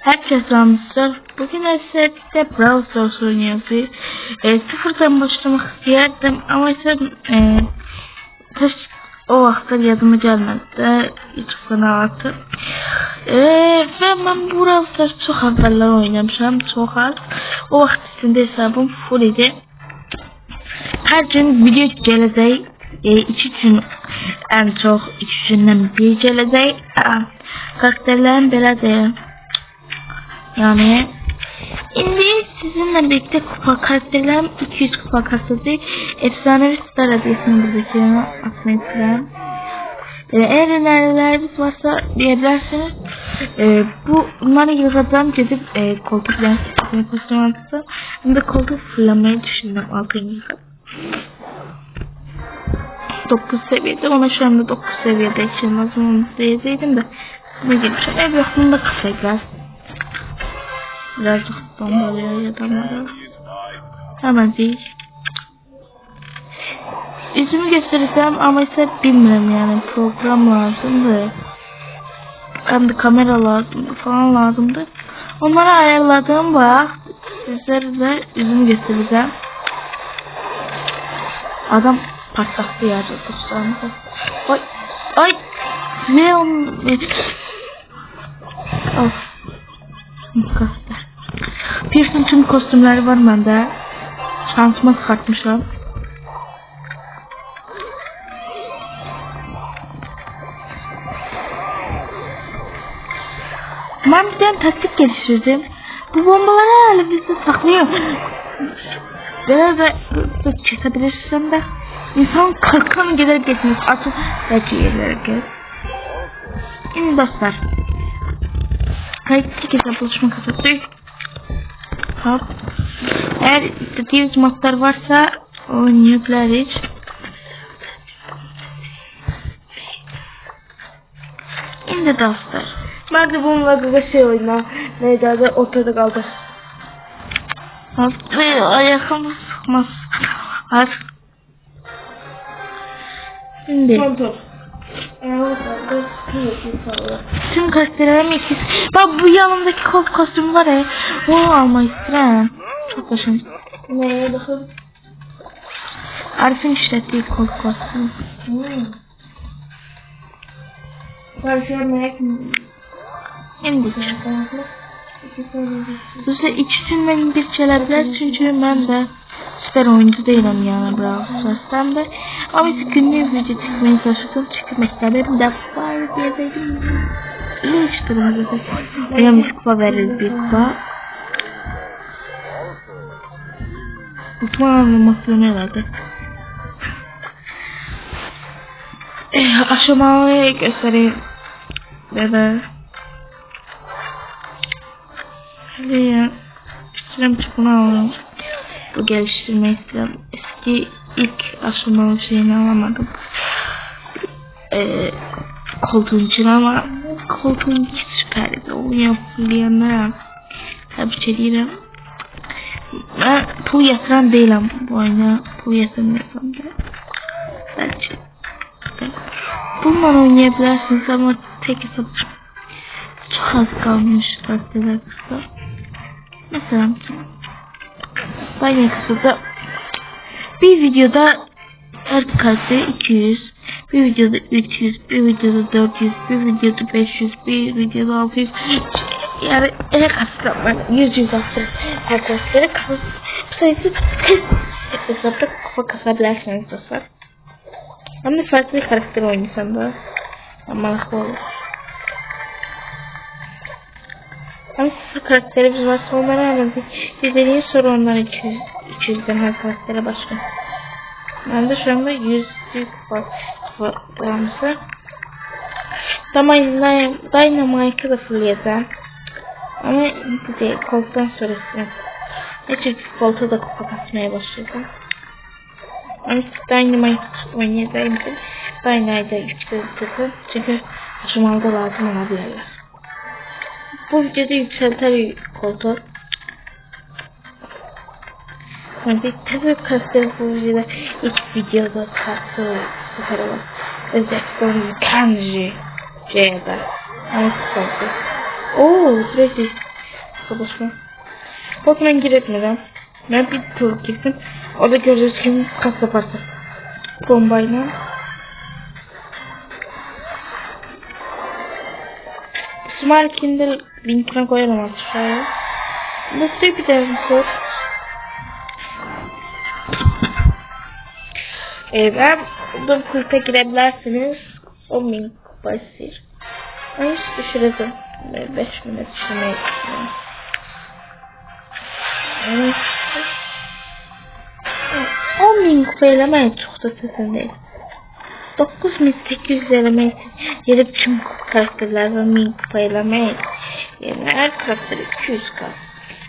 Herkes almışlar. Bugün ise Brawl Stars oynuyoruz. Sıfırdan başlamak isterdim ama ise o vakti yadıma gelmedi. YouTube'dan attım. Ve ben Brawl Stars çok evveller oynamışım. Çok az. O vakit içinde hesabım full idi. Her gün video gelecek. 2 gün en çok 2 günden bir gelecek. Karakterlerim belədir. Yani şimdi sizinle birlikte kupa karakterlerim 200 kupa kasası. Efsanevi Star adresini buradakine atmayı istedim. Eğer önerileriniz varsa diyebilirsiniz. Bunları yazacağım, gidip koltuk lensini kostüm altısı. Hem de koltuk fırlamayı düşündüm 6. 9 seviyede, ona şu anda 9 seviyede açılmazım onu diyecektim de ne girmiş. Ev yakınında kısaydılar. Birazcık bombalıyor ya adamları. Hemen değil. Yüzümü göstereceğim ama ise bilmiyorum yani, program lazımdı. Hem de kamera lazımdı falan lazımdı. Onları ayarladığım bak. Sizlere de yüzümü göstereceğim. Adam patlattı ya dostlarımıza. Ay ay ne on of Pearson tüm kostümleri var bende. Şansıma çıkartmışam. Ben bir tane taktik geliştirdim. Bu bombaları herhalde bizde saklıyor. Biraz da çekebilirsin de. İnsan kalkan gider geçmiş. Atın belki yerlere gel. Şimdi dostlar. Kayıtlı kese buluşma kasası. Hop. Eğer istediğiniz modlar varsa oynayabiliriz. Şimdi dostlar. Ben de bununla bir şey oyna. Neydi adı? Ortada kaldı. Hop. Ayakımı sıkmaz. Artık. Şimdi. Tüm karakterlerim ikisi. Bak bu yanımdaki kol kostümü var ya. Onu almayı istedim. Çok hoşum. Neye bakın? Arif'in işlettiği kol kostümü. Şimdi size ikisinden bir çelebilir çünkü ben de süper oyuncu değilim yani Brawl Stars'tan da. Ama günlük video çekmeye çalıştım çünkü mektebimde var diye dedim. İyi işlerim dedi. Önemli kupa veririz, bir kupa. Kupa animasyonu herhalde. Aşamalı göstereyim. Bebe. Hadi ya. İşlerim çıkını alalım. Bu geliştirme istedim. Eski ilk aşamalı şeyini alamadım. Koltuğun için ama koltuğun içi süperdi. Onu yapılayanlar tabi çelirim. Ben pul yatıran değilim bu oyuna. Pul yatıramıyorum da. Belki. Bununla oynayabilirsiniz ama tek hesap çok az kalmış takdirde kısa. Mesela Danya kısada bir videoda her karakter 200, bir videoda 300, bir videoda 400, bir videoda 500, bir videoda 600. Yani her karakter var 100 attı. Her karaktere bu sayısı hesapta kupa kasabilirsiniz dostlar. Hem de farklı bir karakter oynasam da mantıklı olur. Ama sıfır karakterimiz varsa onlara hemen izlediğin sonra onlara 200'den her karaktere başka. Ben de şu anda 100 kupa Dynamite'ı da fırlayacağım. Ama bir de koltuktan sonrası. Çünkü koltuğu da kupa kasmaya başladım. Ama Dynamite oynayacağım için Dynamite'ı yükselteceğim. Çünkü aşamalıda lazım olabilirler. Bu videoda yükselter koltuğu. Yani tabii karakter bu videoda ilk videoda tatlı süper olan. Özellikle Kanji C'de. Evet koltuğu. Ooo sürekli Kapışma. Pokemon giretmeden ben bir tur gittim. O da gördüğünüz gibi kas yaparsa bombayla. Smart Kindle linkine koyarım aşağıya. Nasıl bir dersler? Ben bu kulüpe girebilirsiniz. 10.000 kupasır. Ben hiç düşürdüm. 5 minut düşürmeyi düşünüyorum. 10.000 kupa elemeyi çok da sesin değil. 9.800 elemeyi gelip tüm karakterlerden 1000 kupa elemeyi her karakter 200 kas.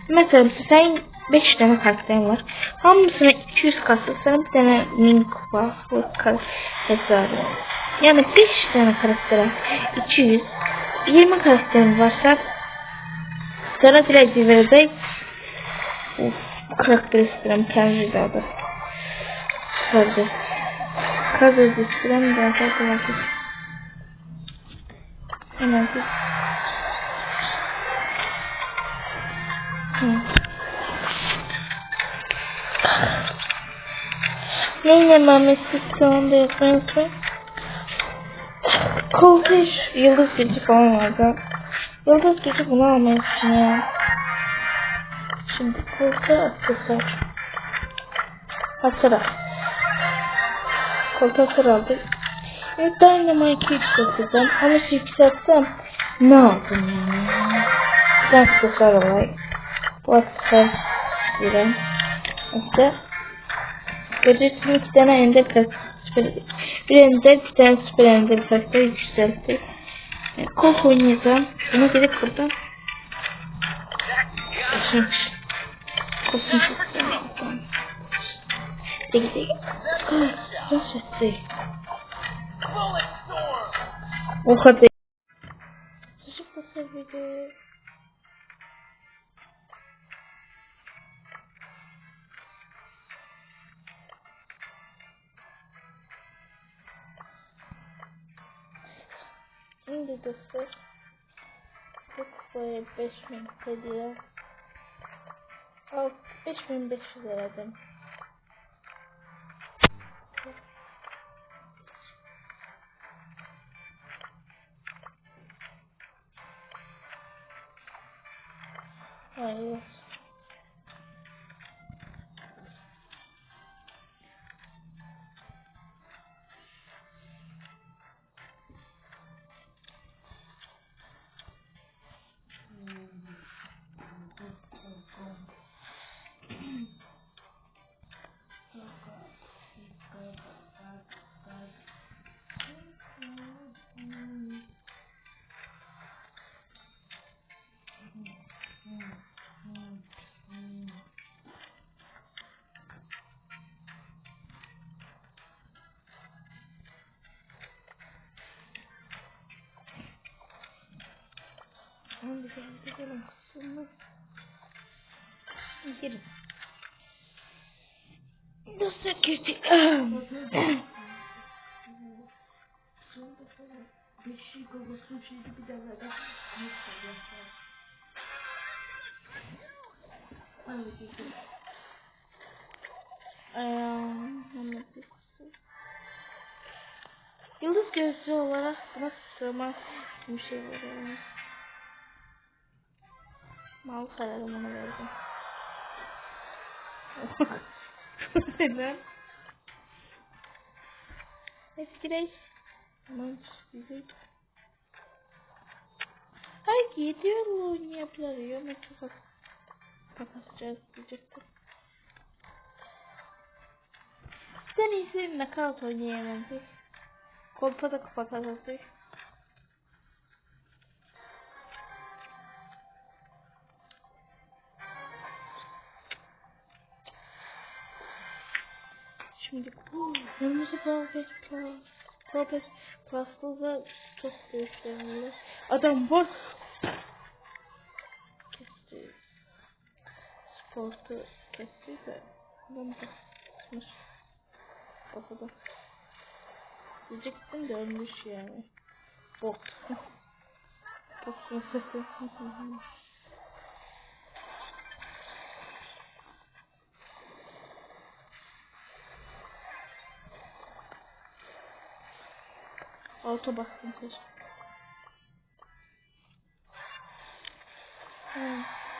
Mesela sen 5 tane karakterin var. Hamısına 200 kasa sana bir tane 1000 kupa hesabı. Yani 5 tane karaktere 200 20 karakterin varsa sana direkt verecek. Karakter istedim kendi adı. Sadece karakter istedim daha fazla. Hemen bir neyle memesi şu anda yapıyorsun? Koltuş yıldız gücü falan vardı. Yıldız gücü bunu almayı düşünüyorum. Şimdi koltuğa aksesuar. Hasıra. Koltuğa hasır aldık. Dynamite'ı yükselteceğim ama yükseltsem ne yapayım yani? Ben aksesuar olarak bu aksesuar istiyorum. İşte görürsün 2 tane ender karakter, bir ender, bir tane süper ender karakter yükseltti. Kol oynayacağım. Şuna gerek buradan. Kolsun çok güzel. Değil. Nasıl değil? O kadar. Çocuk da sevdi. Şimdi dostlar. Çok böyle 5000 TL. 5500 liradan. Hayır. Hadi gelin kısmına girin. Nasıl girdik? Yıldız gözlü olarak buna sığmaz bir şey var. Mal kararım onu verdim. Neden? Eskireç. Aman güzel. Ay gidiyor oyun yapılıyor. Çok takasacağız diyecektim. Sen iyisi nakavt oynayamadık. Kolpa da kapatacaktık. Şimdi kırmızı Propes Plus'da çok gösteriliyor. Adam var. Kesti. Sportu kesti de. Adam da sıkmış. Kafada. Diyecektim de ölmüş yani. Bot. Botun sesi. Alta bastım keşke.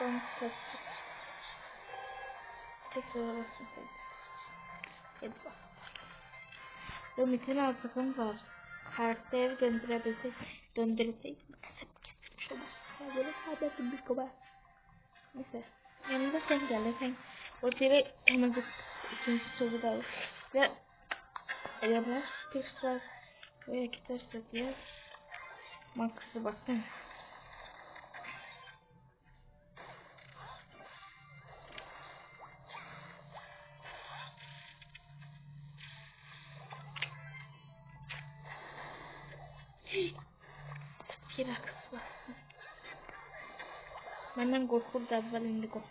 Ben kaçtım. Tekrar basın. Hadi bak. Domitin altı var. Karakteri döndürebilsek. Döndürsek. Kesmiş olmaz. Böyle sadece bir koba. Neyse. Yanımda sen gel. Sen ortaya hemen bir ikinci sözü de ve elimler tekrar ve gidersek diye Max'a bakın. Bir akısı var. Benden korkur da evvel indi kork.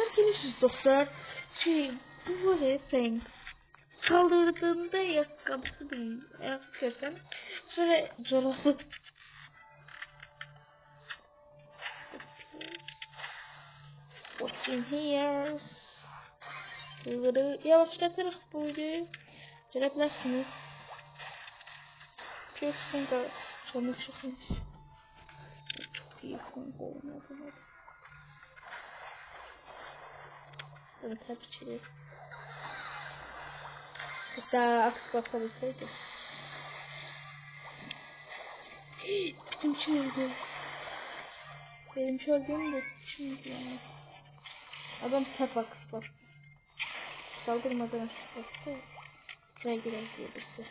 Sevgili dostlar, bu böyle Frank saldırdığında ayakkabısı değil, ayak görsem sonra zorası. What's in here? Yavaşlatarak bu videoyu görebilirsiniz. Kesinlikle canım çıkmış. Çok iyi kanka oynadım. Evet, hep çiğ. Hatta aksi bakabilseydi. Bizim çöldü. Benim çöldüğüm de şimdi yani. Adam hep aksi bak. Saldırmadan aksi baktı. Buraya girer diyebilirse.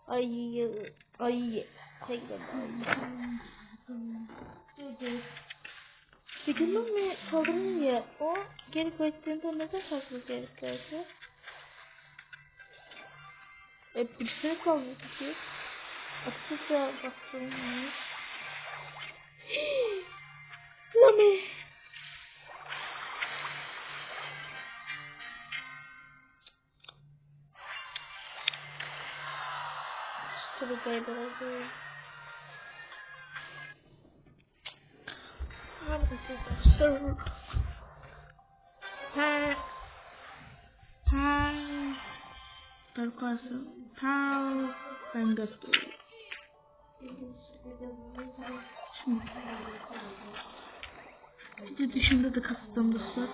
Ay. Sıkıldım mı? Kaldırdım ya. O geri koyduğunda neden farklı geri koydu? Bir şey kaldı ki. Aksesuar baktım. Lame. Tabii böyle. Ben göstereyim. Şimdi video dışında da kastım dostlar.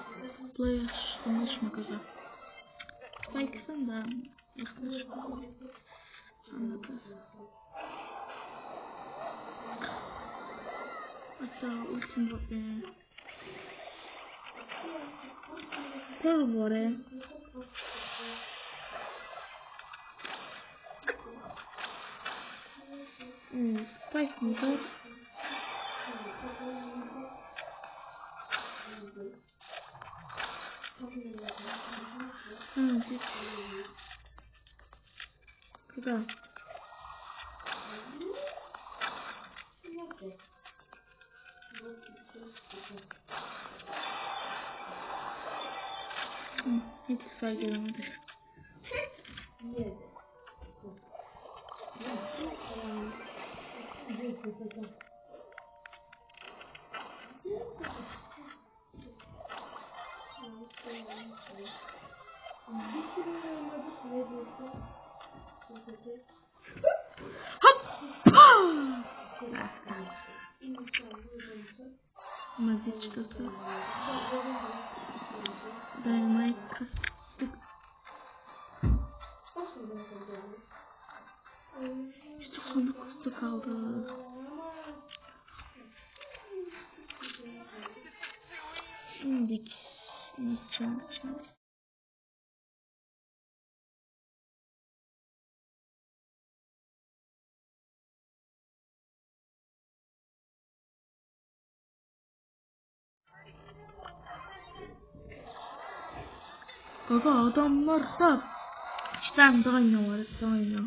Buraya konuşmak üzere. Belki sen de yaklaşık anladın. Hatta ultim var be. Koyalım oraya. Spike mı var? Güzel. Hiç saygılamadı. Mazi çıkası. Dynamite kastık. İşte sonu kustu kaldı. Şimdik. Şimdi. Baba adamlar da. İki tane Dino var. Dino.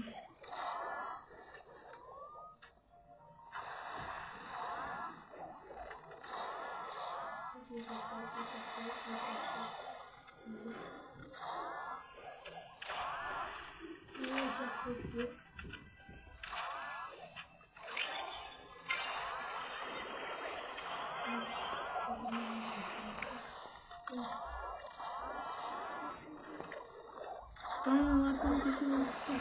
Dino'lardan bizim olsun.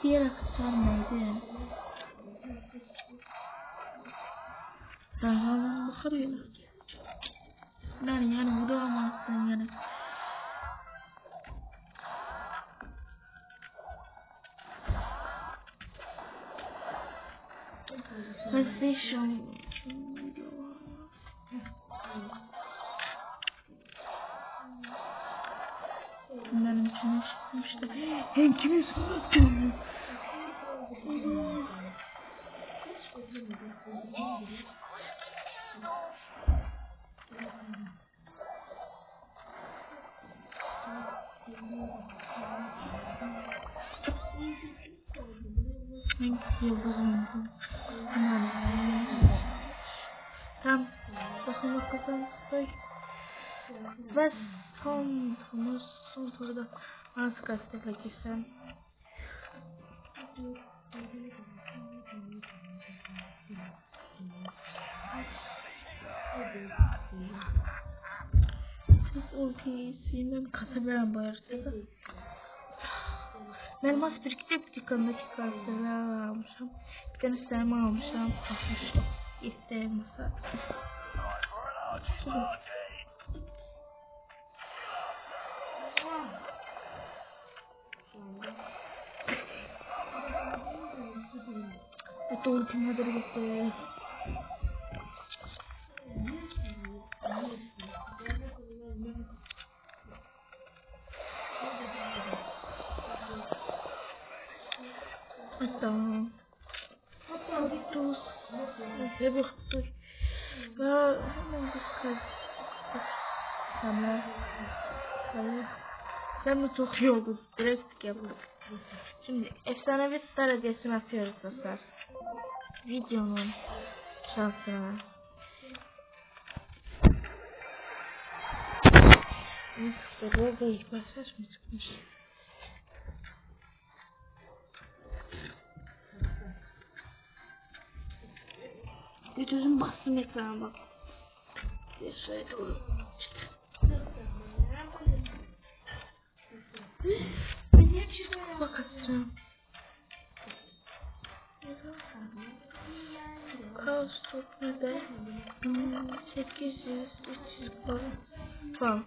Diğer akışlar neydi? Daha bakıyor. Yani bu da olmazsın yani. PlayStation. Benim içine çıkmıştı. Hem kimin sorduğunu. Hangi yıldızım bu? Tam bakın kazansak ve son turda artık asla girsem. Siz ultisinden kasabilen bayırdı. Ben mas bir dükkanındaki kartları almışım. Bir tane serma almışım. 60 isteğim masa. Это ultima dırgısı. Tamam. Tus. Ne baktı? Ben hemen tamam. Hayır. Sen mi çok iyi oldu? Direkt yapalım. Şimdi efsanevi star hediyesini atıyoruz dostlar. Videonun şansına. Burada ilk mesaj mı çıkmış? Gözüm bastım ekrana bak. Şöyle doğru. Bakacağım. Kaos çok nerede? 800 300 falan.